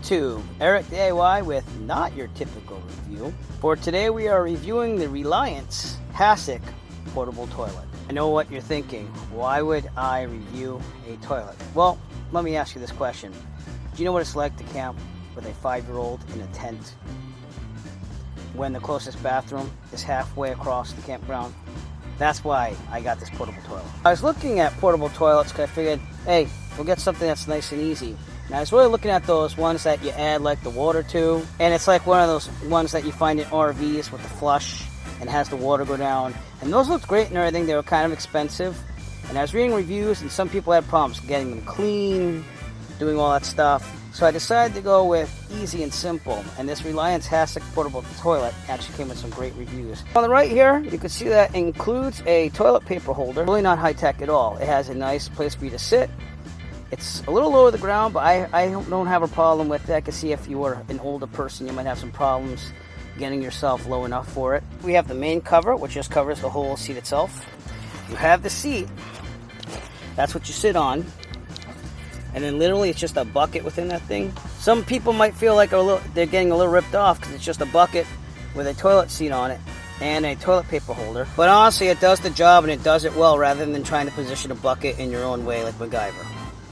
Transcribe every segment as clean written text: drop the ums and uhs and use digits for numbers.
YouTube, Eric DIY with not your typical review. For today we are reviewing the Reliance Hassock Portable Toilet. I know what you're thinking, why would I review a toilet? Well, let me ask you this question. Do you know what it's like to camp with a 5-year-old in a tent when the closest bathroom is halfway across the campground? That's why I got this portable toilet. I was looking at portable toilets because I figured, hey, we'll get something that's nice and easy. And I was really looking at those ones that you add like the water to, and it's like one of those ones that you find in RVs with the flush and has the water go down. And those looked great and everything. They were kind of expensive. And I was reading reviews and some people had problems getting them clean, doing all that stuff. So I decided to go with easy and simple, and this Reliance Hassock Portable Toilet actually came with some great reviews. On the right here, you can see that includes a toilet paper holder. Really not high-tech at all. It has a nice place for you to sit. It's a little lower to the ground, but I don't have a problem with that. I can see if you were an older person, you might have some problems getting yourself low enough for it. We have the main cover, which just covers the whole seat itself. You have the seat. That's what you sit on. And then literally it's just a bucket within that thing. Some people might feel like they're getting a little ripped off because it's just a bucket with a toilet seat on it and a toilet paper holder. But honestly, it does the job and it does it well rather than trying to position a bucket in your own way like MacGyver.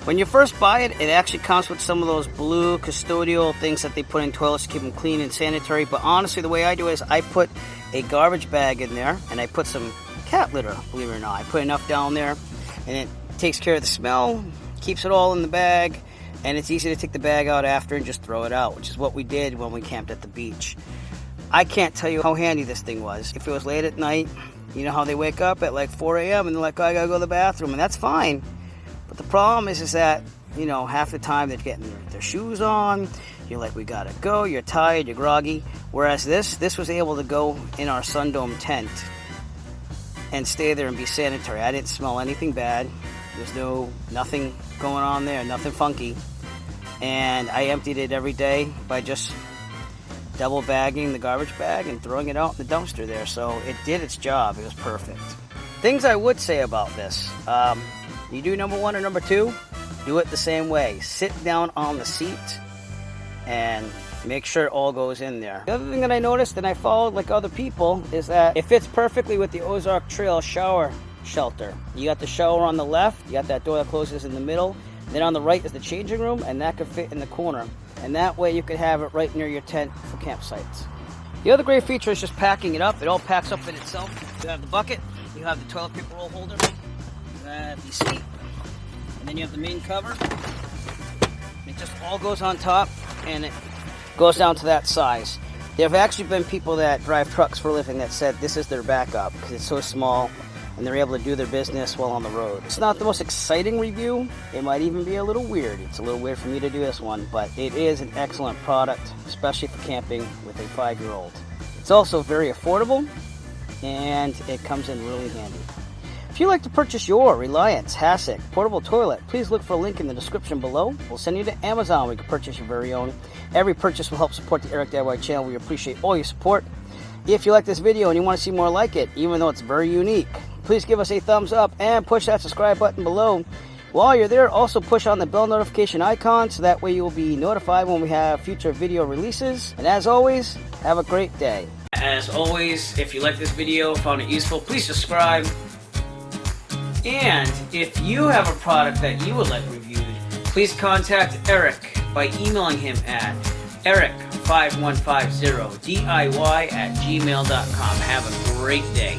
When you first buy it, it actually comes with some of those blue custodial things that they put in toilets to keep them clean and sanitary. But honestly, the way I do it is I put a garbage bag in there and I put some cat litter, believe it or not. I put enough down there and it takes care of the smell, keeps it all in the bag, and it's easy to take the bag out after and just throw it out, which is what we did when we camped at the beach. I can't tell you how handy this thing was. If it was late at night, you know how they wake up at like 4 a.m. and they're like, oh, I gotta go to the bathroom, and that's fine. But the problem is that, you know, half the time they're getting their shoes on, you're like, we gotta go, you're tired, you're groggy. Whereas this was able to go in our Sundome tent and stay there and be sanitary. I didn't smell anything bad. There's nothing going on there, nothing funky. And I emptied it every day by just double bagging the garbage bag and throwing it out in the dumpster there. So it did its job. It was perfect. Things I would say about this. You do number 1 or number 2, do it the same way. Sit down on the seat and make sure it all goes in there. The other thing that I noticed and I followed like other people is that it fits perfectly with the Ozark Trail shower shelter. You got the shower on the left, you got that door that closes in the middle, then on the right is the changing room, and that could fit in the corner. And that way you could have it right near your tent for campsites. The other great feature is just packing it up. It all packs up in itself. You have the bucket, you have the toilet paper roll holder, you have the seat, and then you have the main cover. It just all goes on top and it goes down to that size. There have actually been people that drive trucks for a living that said this is their backup because it's so small and they're able to do their business while on the road. It's not the most exciting review. It might even be a little weird. It's a little weird for me to do this one, but it is an excellent product, especially for camping with a 5-year-old. It's also very affordable and it comes in really handy. If you'd like to purchase your Reliance Hassock Portable Toilet, please look for a link in the description below. We'll send you to Amazon where you can purchase your very own. Every purchase will help support the Eric DIY channel. We appreciate all your support. If you like this video and you want to see more like it, even though it's very unique, please give us a thumbs up and push that subscribe button below. While you're there, also push on the bell notification icon so that way you will be notified when we have future video releases. And as always, have a great day. As always, if you like this video, found it useful, please subscribe. And if you have a product that you would like reviewed, please contact Eric by emailing him at eric5150diy@gmail.com. Have a great day.